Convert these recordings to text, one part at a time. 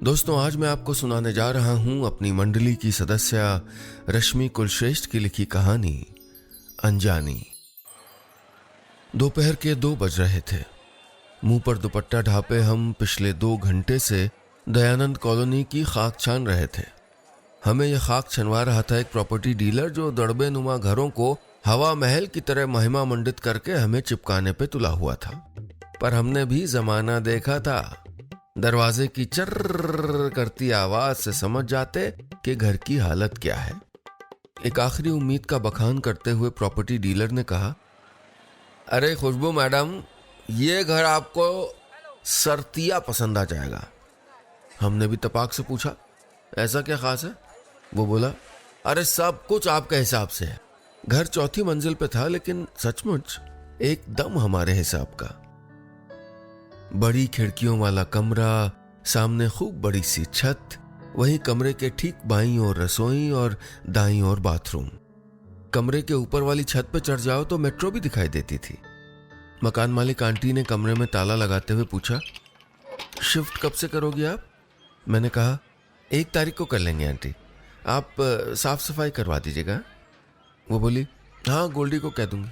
दोस्तों, आज मैं आपको सुनाने जा रहा हूं अपनी मंडली की सदस्य रश्मि कुलश्रेष्ठ की लिखी कहानी अनजानी। दोपहर के 2 बज रहे थे। मुंह पर दुपट्टा ढापे हम पिछले 2 घंटे से दयानंद कॉलोनी की खाक छान रहे थे। हमें यह खाक छनवा रहा था एक प्रॉपर्टी डीलर जो दड़बे नुमा घरों को हवा महल की तरह महिमा मंडित करके हमें चिपकाने पे तुला हुआ था। पर हमने भी जमाना देखा था। दरवाजे की चर्र करती आवाज से समझ जाते कि घर की हालत क्या है। एक आखिरी उम्मीद का बखान करते हुए प्रॉपर्टी डीलर ने कहा, अरे खुशबू मैडम, ये घर आपको सरतिया पसंद आ जाएगा। हमने भी तपाक से पूछा, ऐसा क्या खास है? वो बोला, अरे सब कुछ आपके हिसाब से है। घर 4थी मंजिल पे था, लेकिन सचमुच एकदम हमारे हिसाब का। बड़ी खिड़कियों वाला कमरा, सामने खूब बड़ी सी छत, वहीं कमरे के ठीक बाईं ओर रसोई और दाईं ओर बाथरूम। कमरे के ऊपर वाली छत पे चढ़ जाओ तो मेट्रो भी दिखाई देती थी। मकान मालिक आंटी ने कमरे में ताला लगाते हुए पूछा, शिफ्ट कब से करोगी आप? मैंने कहा, 1 तारीख को कर लेंगे आंटी, आप साफ सफाई करवा दीजिएगा। वो बोली, हाँ गोल्डी को कह दूंगी।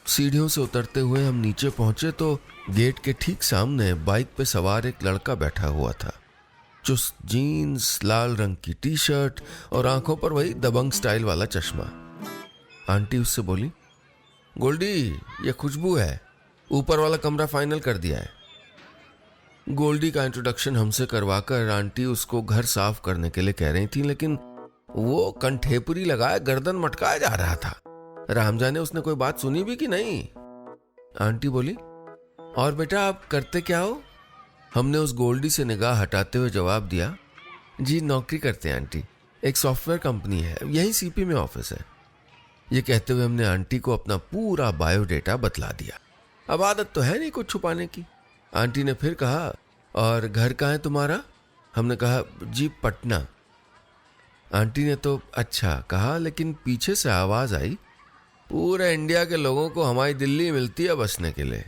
सीढ़ियों से उतरते हुए हम नीचे पहुंचे तो गेट के ठीक सामने बाइक पे सवार एक लड़का बैठा हुआ था। चुस्त जीन्स, लाल रंग की टी शर्ट और आंखों पर वही दबंग स्टाइल वाला चश्मा। आंटी उससे बोली, गोल्डी, ये खुशबू है, ऊपर वाला कमरा फाइनल कर दिया है। गोल्डी का इंट्रोडक्शन हमसे करवाकर आंटी उसको घर साफ करने के लिए कह रही थी, लेकिन वो कंठेपुरी लगाए गर्दन मटकाया जा रहा था। राम जाने उसने कोई बात सुनी भी कि नहीं। आंटी बोली, और बेटा आप करते क्या हो? हमने उस गोल्डी से निगाह हटाते हुए जवाब दिया, जी नौकरी करते हैं आंटी, एक सॉफ्टवेयर कंपनी है, यही सीपी में ऑफिस है। ये कहते हुए हमने आंटी को अपना पूरा बायोडेटा बतला दिया। अब आदत तो है नहीं कुछ छुपाने की। आंटी ने फिर कहा, और घर कहाँ है तुम्हारा? हमने कहा, जी पटना। आंटी ने तो अच्छा कहा, लेकिन पीछे से आवाज आई, पूरे इंडिया के लोगों को हमारी दिल्ली मिलती है बसने के लिए।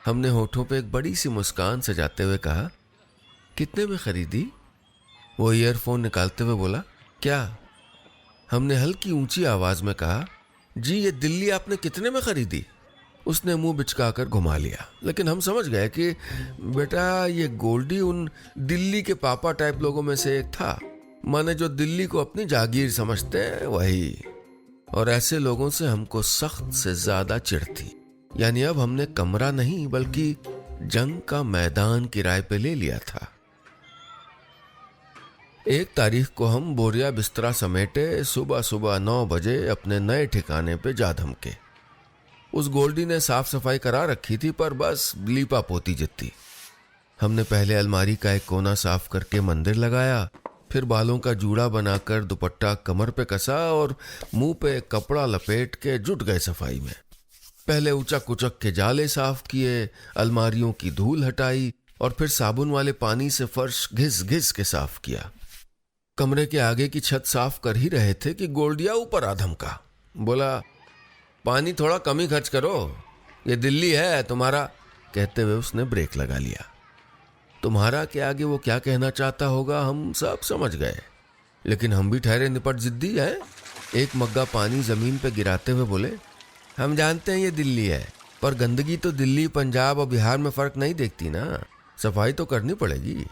हमने होठों पे एक बड़ी सी मुस्कान सजाते हुए कहा, कितने में खरीदी? वो ईयरफोन निकालते हुए बोला, क्या? हमने हल्की ऊंची आवाज में कहा, जी ये दिल्ली आपने कितने में खरीदी? उसने मुंह बिचकाकर घुमा लिया, लेकिन हम समझ गए कि बेटा ये गोल्डी उन दिल्ली के पापा टाइप लोगों में से एक था, माने जो दिल्ली को अपनी जागीर समझते हैं वही। और ऐसे लोगों से हमको सख्त से ज्यादा चिढ़ थी। यानी अब हमने कमरा नहीं बल्कि जंग का मैदान किराए पे ले लिया था। 1 तारीख को हम बोरिया बिस्तरा समेटे सुबह सुबह 9 बजे अपने नए ठिकाने पे जा धमके। उस गोल्डी ने साफ सफाई करा रखी थी, पर बस लीपा पोती जितती। हमने पहले अलमारी का एक कोना साफ करके मंदिर लगाया, फिर बालों का जूड़ा बनाकर दुपट्टा कमर पे कसा और मुंह पे कपड़ा लपेट के जुट गए सफाई में। पहले उचक कुचक के जाले साफ किए, अलमारियों की धूल हटाई और फिर साबुन वाले पानी से फर्श घिस घिस के साफ किया। कमरे के आगे की छत साफ कर ही रहे थे कि गोल्डिया ऊपर आ धमका। बोला, पानी थोड़ा कम ही खर्च करो, ये दिल्ली है तुम्हारा। कहते हुए उसने ब्रेक लगा लिया। तुम्हारा के आगे वो क्या कहना चाहता होगा हम सब समझ गए, लेकिन हम भी ठहरे निपट जिद्दी है। एक मग्गा पानी जमीन पे गिराते हुए बोले, हम जानते हैं ये दिल्ली है, पर गंदगी तो दिल्ली, पंजाब और बिहार में फर्क नहीं देखती ना, सफाई तो करनी पड़ेगी।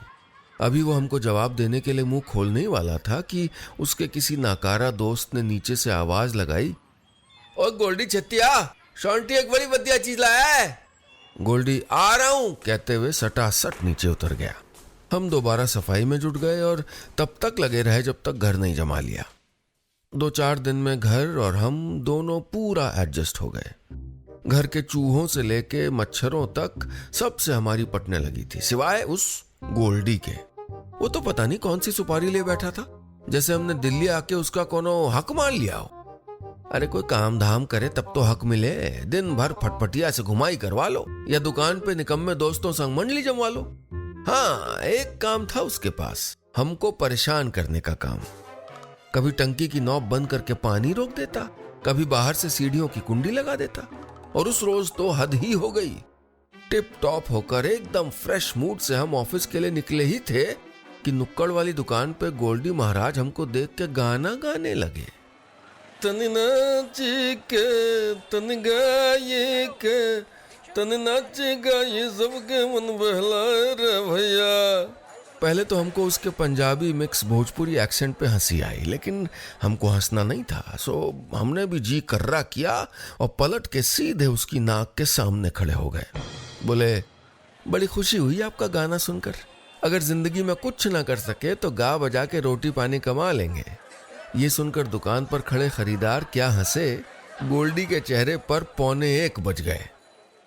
अभी वो हमको जवाब देने के लिए मुंह खोलने ही वाला था कि उसके किसी नाकारा दोस्त ने नीचे से आवाज लगाई, ओ गोल्डी छत्तिया, शॉन्टी एक बड़ी बढ़िया चीज लाया है। गोल्डी आ रहा हूं कहते हुए सटासट नीचे उतर गया। हम दोबारा सफाई में जुट गए और तब तक लगे रहे जब तक घर नहीं जमा लिया। 2-4 दिन में घर और हम दोनों पूरा एडजस्ट हो गए। घर के चूहों से लेके मच्छरों तक सबसे हमारी पटने लगी थी, सिवाय उस गोल्डी के। वो तो पता नहीं कौन सी सुपारी ले बैठा था, जैसे हमने दिल्ली आके उसका कोनो हक मान लिया हो। अरे कोई काम धाम करे तब तो हक मिले, दिन भर फटफटिया से घुमाई करवा लो या दुकान पे निकम्मे दोस्तों संग मंडली जमवा लो। हाँ, एक काम था उसके पास, हमको परेशान करने का काम। कभी टंकी की नॉब बंद करके पानी रोक देता, कभी बाहर से सीढ़ियों की कुंडी लगा देता, और उस रोज तो हद ही हो गई। टिप टॉप होकर एकदम फ्रेश मूड से हम ऑफिस के लिए निकले ही थे कि नुक्कड़ वाली दुकान पे गोल्डी महाराज हमको देख के गाना गाने लगे। तन नाचे के तन गाये के तन नाचे गाये सबके मन बहला रे भैया। पहले तो हमको उसके पंजाबी मिक्स भोजपुरी एक्सेंट पे हंसी आई, लेकिन हमको हंसना नहीं था, सो हमने भी जी कर्रा किया और पलट के सीधे उसकी नाक के सामने खड़े हो गए। बोले, बड़ी खुशी हुई आपका गाना सुनकर। अगर जिंदगी में कुछ ना कर सके तो गा बजा के रोटी पानी कमा लेंगे। ये सुनकर दुकान पर खड़े खरीदार क्या हंसे, गोल्डी के चेहरे पर 1:45 बज गए।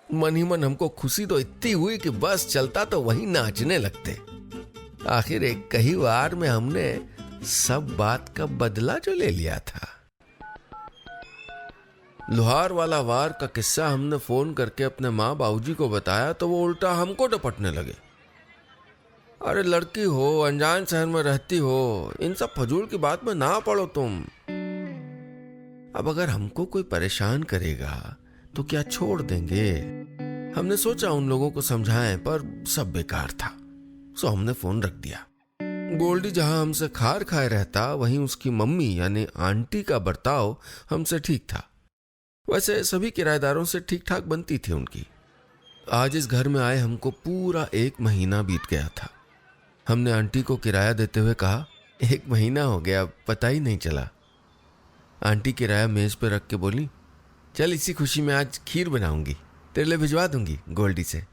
मन ही मन हमको खुशी तो इतनी हुई कि बस चलता तो वहीं नाचने लगते। आखिर एक कही वार में हमने सब बात का बदला जो ले लिया था। लोहार वाला वार का किस्सा हमने फोन करके अपने माँ बाबूजी को बताया तो वो उल्टा हमको डपटने लगे। अरे लड़की हो, अनजान शहर में रहती हो, इन सब फजूल की बात में ना पड़ो तुम। अब अगर हमको कोई परेशान करेगा तो क्या छोड़ देंगे? हमने सोचा उन लोगों को समझाएं, पर सब बेकार था, सो हमने फोन रख दिया। गोल्डी जहां हमसे खार खाए रहता, वहीं उसकी मम्मी यानी आंटी का बर्ताव हमसे ठीक था। वैसे सभी किराएदारों से ठीक ठाक बनती थी उनकी। आज इस घर में आए हमको पूरा 1 महीना बीत गया था। हमने आंटी को किराया देते हुए कहा, 1 महीना हो गया, पता ही नहीं चला। आंटी किराया मेज पे रख के बोली, चल इसी खुशी में आज खीर बनाऊंगी, तेरे लिए भिजवा दूंगी गोल्डी से।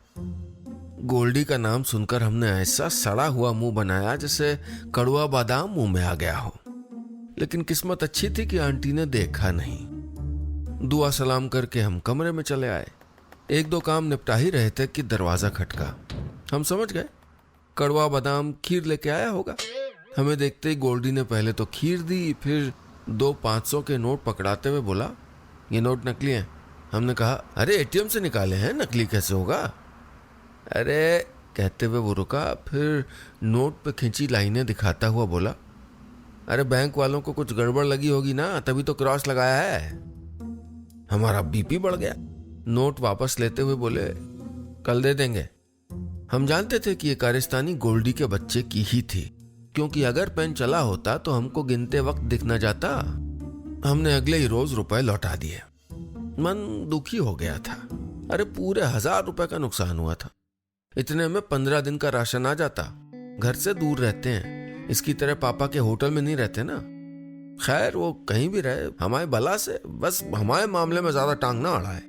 गोल्डी का नाम सुनकर हमने ऐसा सड़ा हुआ मुंह बनाया जैसे कड़वा बादाम मुंह में आ गया हो। लेकिन किस्मत अच्छी थी कि आंटी ने देखा नहीं। दुआ सलाम करके हम कमरे में चले आए। 1-2 काम निपटा ही रहे थे कि दरवाजा खटका। हम समझ गए कड़वा बादाम खीर लेके आया होगा। हमें देखते ही गोल्डी ने पहले तो खीर दी, फिर 2 500 के नोट पकड़ाते हुए बोला, ये नोट नकली हैं। हमने कहा, अरे एटीएम से निकाले हैं, नकली कैसे होगा? अरे कहते हुए वो रुका, फिर नोट पे खिंची लाइनें दिखाता हुआ बोला, अरे बैंक वालों को कुछ गड़बड़ लगी होगी ना, तभी तो क्रॉस लगाया है। हमारा बीपी बढ़ गया। नोट वापस लेते हुए बोले, कल दे देंगे। हम जानते थे कि ये कारिस्तानी गोल्डी के बच्चे की ही थी, क्योंकि अगर पेन चला होता तो हमको गिनते वक्त दिख न जाता। हमने अगले ही रोज रुपए लौटा दिए। मन दुखी हो गया था। अरे पूरे 1000 रुपए का नुकसान हुआ था। इतने में 15 दिन का राशन आ जाता। घर से दूर रहते हैं, इसकी तरह पापा के होटल में नहीं रहते ना। खैर वो कहीं भी रहे, हमारे भला से, बस हमारे मामले में ज्यादा टांग ना अड़ाए।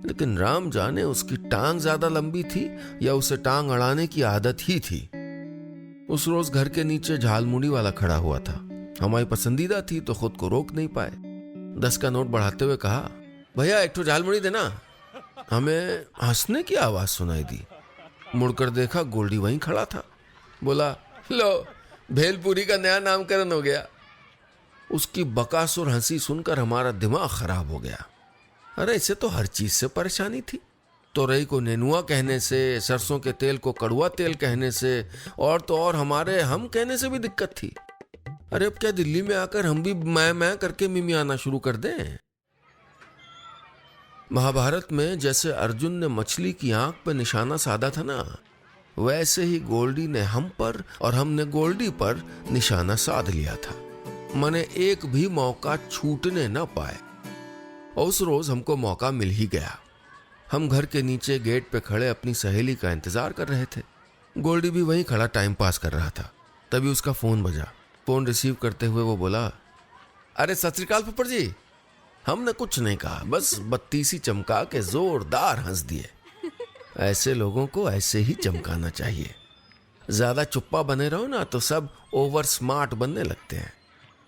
लेकिन राम जाने उसकी टांग ज्यादा लंबी थी या उसे टांग अड़ाने की आदत ही थी। उस रोज घर के नीचे झालमुड़ी वाला खड़ा हुआ था। हमारी पसंदीदा थी तो खुद को रोक नहीं पाए। 10 का नोट बढ़ाते हुए कहा, भैया 1 ठो झालमुड़ी देना। हमें हंसने की आवाज सुनाई दी। मुड़कर देखा, गोल्डी वहीं खड़ा था। बोला, लो भेलपुरी का नया नामकरण हो गया। उसकी बकासुर हंसी सुनकर हमारा दिमाग खराब हो गया। अरे इसे तो हर चीज से परेशानी थी। तोरई को नेनुआ कहने से, सरसों के तेल को कड़वा तेल कहने से, और तो और हमारे हम कहने से भी दिक्कत थी। अरे अब क्या दिल्ली में आकर हम भी मैं करके मिमियाना शुरू कर दें? महाभारत में जैसे अर्जुन ने मछली की आंख पर निशाना साधा था ना, वैसे ही गोल्डी ने हम पर और हमने गोल्डी पर निशाना साध लिया था। मने एक भी मौका छूटने न पाए। और उस रोज हमको मौका मिल ही गया। हम घर के नीचे गेट पे खड़े अपनी सहेली का इंतजार कर रहे थे। गोल्डी भी वहीं खड़ा टाइम पास कर रहा था। तभी उसका फोन बजा। फोन रिसीव करते हुए वो बोला, अरे सत श्री अकाल फुफड़ जी। हमने कुछ नहीं कहा, बस बत्तीसी चमका के जोरदार हंस दिए। ऐसे लोगों को ऐसे ही चमकाना चाहिए। ज्यादा चुप्पा बने रहो ना तो सब ओवर स्मार्ट बनने लगते हैं।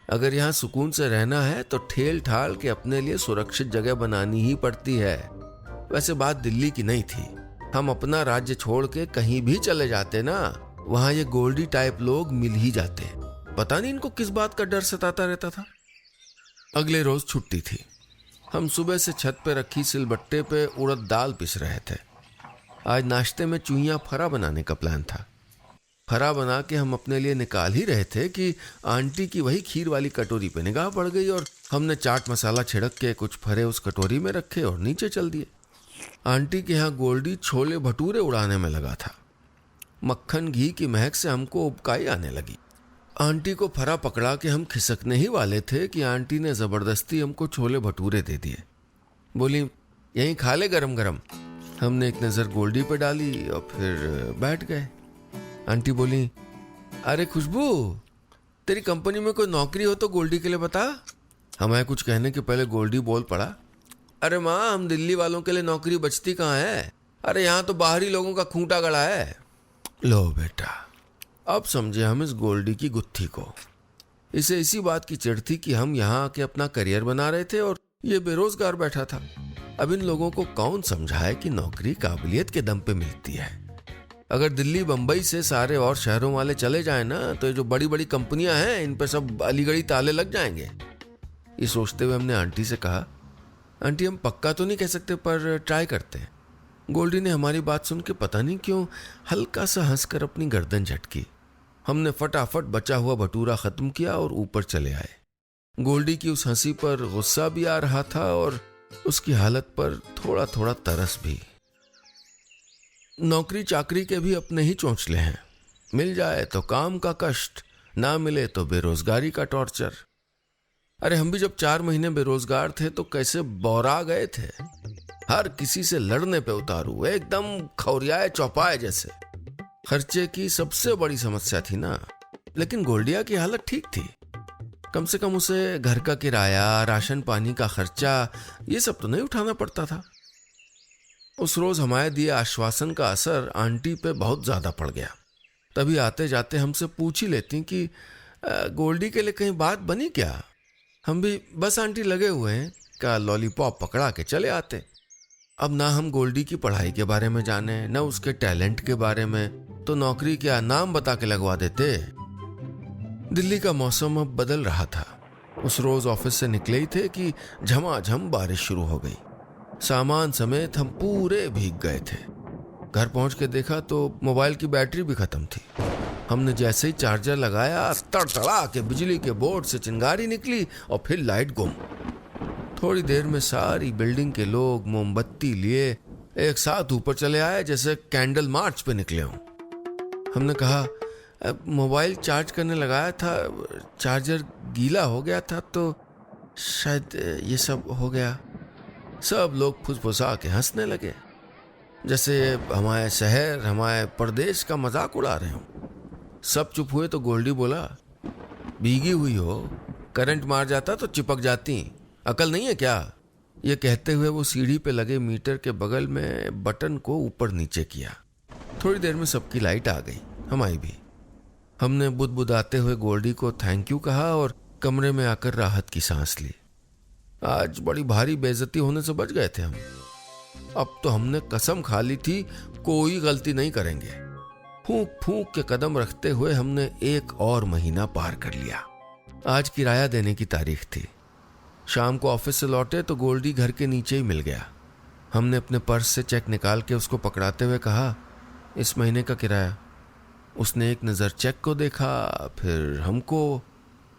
अगर यहाँ सुकून से रहना है तो ठेल ठाल के अपने लिए सुरक्षित जगह बनानी ही पड़ती है। वैसे बात दिल्ली की नहीं थी। हम अपना राज्य छोड़ के कहीं भी चले जाते ना, वहां ये गोल्डी टाइप लोग मिल ही जाते। पता नहीं इनको किस बात का डर सताता रहता था। अगले रोज छुट्टी थी। हम सुबह से छत पे रखी सिलबट्टे पे उड़द दाल पिस रहे थे। आज नाश्ते में चूहिया फरा बनाने का प्लान था। फरा बना के हम अपने लिए निकाल ही रहे थे कि आंटी की वही खीर वाली कटोरी पे निगाह पड़ गई और हमने चाट मसाला छिड़क के कुछ फरे उस कटोरी में रखे और नीचे चल दिए। आंटी के यहाँ गोल्डी छोले भटूरे उड़ाने में लगा था। मक्खन घी की महक से हमको उबकाई आने लगी। आंटी को फरा पकड़ा कि हम खिसकने ही वाले थे कि आंटी ने जबरदस्ती हमको छोले भटूरे दे दिए। बोली, यहीं खा ले गरम गरम। हमने एक नज़र गोल्डी पे डाली और फिर बैठ गए। आंटी बोली, अरे खुशबू, तेरी कंपनी में कोई नौकरी हो तो गोल्डी के लिए बता। हमें कुछ कहने के पहले गोल्डी बोल पड़ा, अरे माँ, हम दिल्ली वालों के लिए नौकरी बचती कहाँ है? अरे यहाँ तो बाहरी लोगों का खूंटा गड़ा है। लो बेटा, अब समझे हम इस गोल्डी की गुत्थी को। इसे इसी बात की चिढ़ थी कि हम यहाँ आके अपना करियर बना रहे थे और ये बेरोजगार बैठा था। अब इन लोगों को कौन समझाए कि नौकरी काबिलियत के दम पे मिलती है। अगर दिल्ली बंबई से सारे और शहरों वाले चले जाएं ना, तो ये जो बड़ी बड़ी कंपनियां हैं इन पे सब अलीगढ़ी ताले लग जाएंगे। ये सोचते हुए हमने आंटी से कहा, आंटी हम पक्का तो नहीं कह सकते पर ट्राई करते हैं। गोल्डी ने हमारी बात सुन के पता नहीं क्यों हल्का सा हंसकर अपनी गर्दन झटकी। हमने फटाफट बचा हुआ भटूरा खत्म किया और ऊपर चले आए। गोल्डी की उस हंसी पर गुस्सा भी आ रहा था और उसकी हालत पर थोड़ा थोड़ा तरस भी। नौकरी चाकरी के भी अपने ही चोंचले हैं। मिल जाए तो काम का कष्ट, ना मिले तो बेरोजगारी का टॉर्चर। अरे हम भी जब 4 महीने बेरोजगार थे तो कैसे बौरा गए थे। हर किसी से लड़ने पे उतारू, एकदम खौरियाए चौपाए जैसे। खर्चे की सबसे बड़ी समस्या थी ना, लेकिन गोल्डिया की हालत ठीक थी। कम से कम उसे घर का किराया, राशन पानी का खर्चा, ये सब तो नहीं उठाना पड़ता था। उस रोज हमारे दिए आश्वासन का असर आंटी पे बहुत ज्यादा पड़ गया। तभी आते जाते हमसे पूछ ही लेती कि गोल्डी के लिए कहीं बात बनी क्या। हम भी बस आंटी लगे हुए हैं का लॉलीपॉप पकड़ा के चले आते। अब ना हम गोल्डी की पढ़ाई के बारे में जाने, न उसके टैलेंट के बारे में, तो नौकरी क्या नाम बता के लगवा देते। दिल्ली का मौसम अब बदल रहा था। उस रोज ऑफिस से निकले ही थे कि झमाझम बारिश शुरू हो गई। सामान समेत हम पूरे भीग गए थे। घर पहुंच के देखा तो मोबाइल की बैटरी भी खत्म थी। हमने जैसे ही चार्जर लगाया, तड़तड़ा के बिजली के बोर्ड से चिंगारी निकली और फिर लाइट गुम। थोड़ी देर में सारी बिल्डिंग के लोग मोमबत्ती लिए एक साथ ऊपर चले आए, जैसे कैंडल मार्च पे निकले हों। हमने कहा, मोबाइल चार्ज करने लगाया था, चार्जर गीला हो गया था तो शायद ये सब हो गया। सब लोग फुसफुसा के हंसने लगे, जैसे हमारे शहर, हमारे प्रदेश का मजाक उड़ा रहे हों। सब चुप हुए तो गोल्डी बोला, भीगी हुई हो, करंट मार जाता तो चिपक जाती, अकल नहीं है क्या? ये कहते हुए वो सीढ़ी पे लगे मीटर के बगल में बटन को ऊपर नीचे किया। थोड़ी देर में सबकी लाइट आ गई, हमारी भी। हमने बुदबुदाते हुए गोल्डी को थैंक यू कहा और कमरे में आकर राहत की सांस ली। आज बड़ी भारी बेइज्जती होने से बच गए थे हम। अब तो हमने कसम खा ली थी कोई गलती नहीं करेंगे। फूंक फूंक के कदम रखते हुए हमने 1 और महीना पार कर लिया। आज किराया देने की तारीख थी। शाम को ऑफिस से लौटे तो गोल्डी घर के नीचे ही मिल गया। हमने अपने पर्स से चेक निकाल के उसको पकड़ाते हुए कहा, इस महीने का किराया। उसने एक नज़र चेक को देखा, फिर हमको।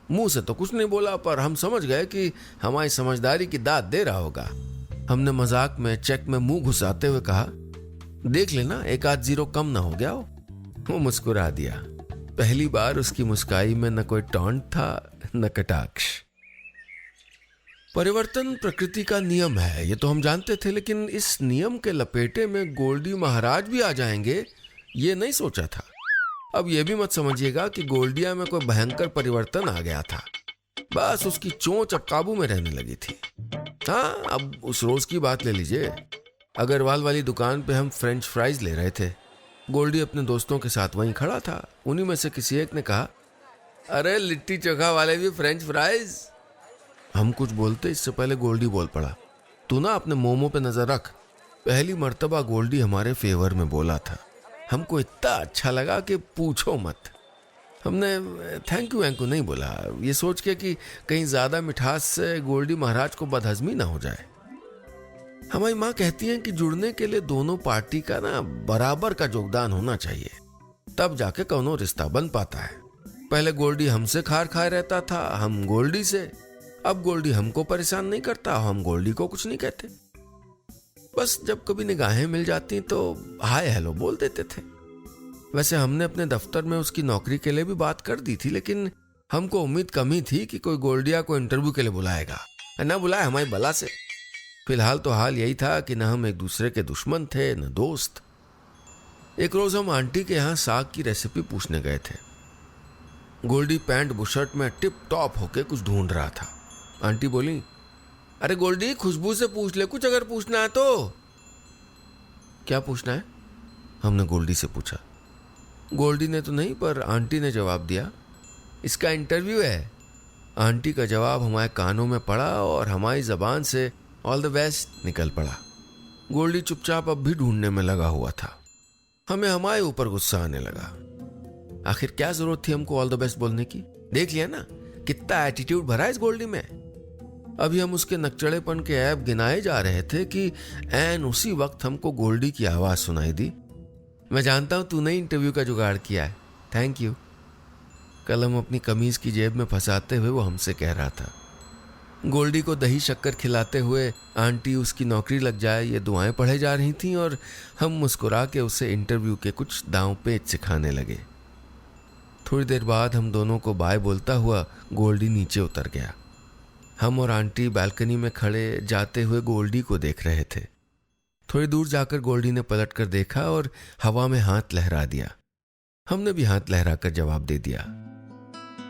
मुंह से तो कुछ नहीं बोला, पर हम समझ गए कि हमारी समझदारी की दाद दे रहा होगा। हमने मजाक में चेक में मुंह घुसाते हुए कहा, देख लेना 1 आध 0 कम ना हो गया हो। वो मुस्कुरा दिया। पहली बार उसकी मुस्काई में न कोई टॉन्ट था न कटाक्ष। परिवर्तन प्रकृति का नियम है, ये तो हम जानते थे, लेकिन इस नियम के लपेटे में गोल्डी महाराज भी आ जाएंगे, ये नहीं सोचा था। अब ये भी मत समझिएगा कि गोल्डिया में कोई भयंकर परिवर्तन आ गया था। बस उसकी चोंच अब काबू में रहने लगी थी। हाँ, अब उस रोज की बात ले लीजिए। अग्रवाल वाली दुकान पे हम फ्रेंच फ्राइज ले रहे थे। गोल्डी अपने दोस्तों के साथ वहीं खड़ा था। उन्हीं में से किसी एक ने कहा, अरे लिट्टी चोखा वाले भी फ्रेंच फ्राइज। हम कुछ बोलते इससे पहले गोल्डी बोल पड़ा, तू ना अपने मोमो पे नजर रख। पहली मर्तबा गोल्डी हमारे फेवर में बोला था। हमको इतना अच्छा लगा कि पूछो मत। हमने थैंक यू वैंकू नहीं बोला, ये सोच के कि कहीं ज्यादा मिठास से गोल्डी महाराज को बदहजमी ना हो जाए। हमारी माँ कहती हैं कि जुड़ने के लिए दोनों पार्टी का ना बराबर का योगदान होना चाहिए, तब जाके कौनो रिश्ता बन पाता है। पहले गोल्डी हमसे खार खाए रहता था, हम गोल्डी से। अब गोल्डी हमको परेशान नहीं करता, हम गोल्डी को कुछ नहीं कहते। बस जब कभी निगाहें मिल जाती तो हाय हेलो बोल देते थे। वैसे हमने अपने दफ्तर में उसकी नौकरी के लिए भी बात कर दी थी, लेकिन हमको उम्मीद कम ही थी कि कोई गोल्डिया को इंटरव्यू के लिए बुलाएगा, न बुलाए हमारी बला से। फिलहाल तो हाल यही था कि न हम एक दूसरे के दुश्मन थे न दोस्त। एक रोज हम आंटी के यहाँ साग की रेसिपी पूछने गए थे। गोल्डी पैंट बुशर्ट में टिप टॉप होके कुछ ढूंढ रहा था। आंटी बोली, अरे गोल्डी खुशबू से पूछ ले कुछ, अगर पूछना है तो। क्या पूछना है? हमने गोल्डी से पूछा। गोल्डी ने तो नहीं, पर आंटी ने जवाब दिया, इसका इंटरव्यू है। आंटी का जवाब हमारे कानों में पड़ा और हमारी जबान से ऑल द बेस्ट निकल पड़ा। गोल्डी चुपचाप अब भी ढूंढने में लगा हुआ था। हमें हमारे ऊपर गुस्सा आने लगा। आखिर क्या जरूरत थी हमको ऑल द बेस्ट बोलने की? देख लिया ना कितना एटीट्यूड भरा इस गोल्डी में। अभी हम उसके नकचड़ेपन के ऐब गिनाए जा रहे थे कि ऐन उसी वक्त हमको गोल्डी की आवाज सुनाई दी, मैं जानता हूं तूने इंटरव्यू का जुगाड़ किया है, थैंक यू। कलम अपनी कमीज की जेब में फंसाते हुए वो हमसे कह रहा था। गोल्डी को दही शक्कर खिलाते हुए आंटी उसकी नौकरी लग जाए ये दुआएं पढ़े जा रही थीं और हम मुस्कुरा के उसे इंटरव्यू के कुछ दांव पेच सिखाने लगे। थोड़ी देर बाद हम दोनों को बाय बोलता हुआ गोल्डी नीचे उतर गया। हम और आंटी बालकनी में खड़े जाते हुए गोल्डी को देख रहे थे। थोड़ी दूर जाकर गोल्डी ने पलट कर देखा और हवा में हाथ लहरा दिया। हमने भी हाथ लहराकर जवाब दे दिया।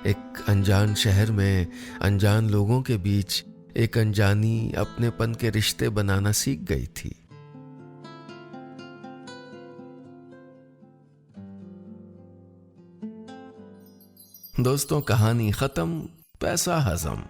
एक अनजान शहर में अनजान लोगों के बीच एक अनजानी अपनेपन के रिश्ते बनाना सीख गई थी। दोस्तों, कहानी खत्म, पैसा हजम।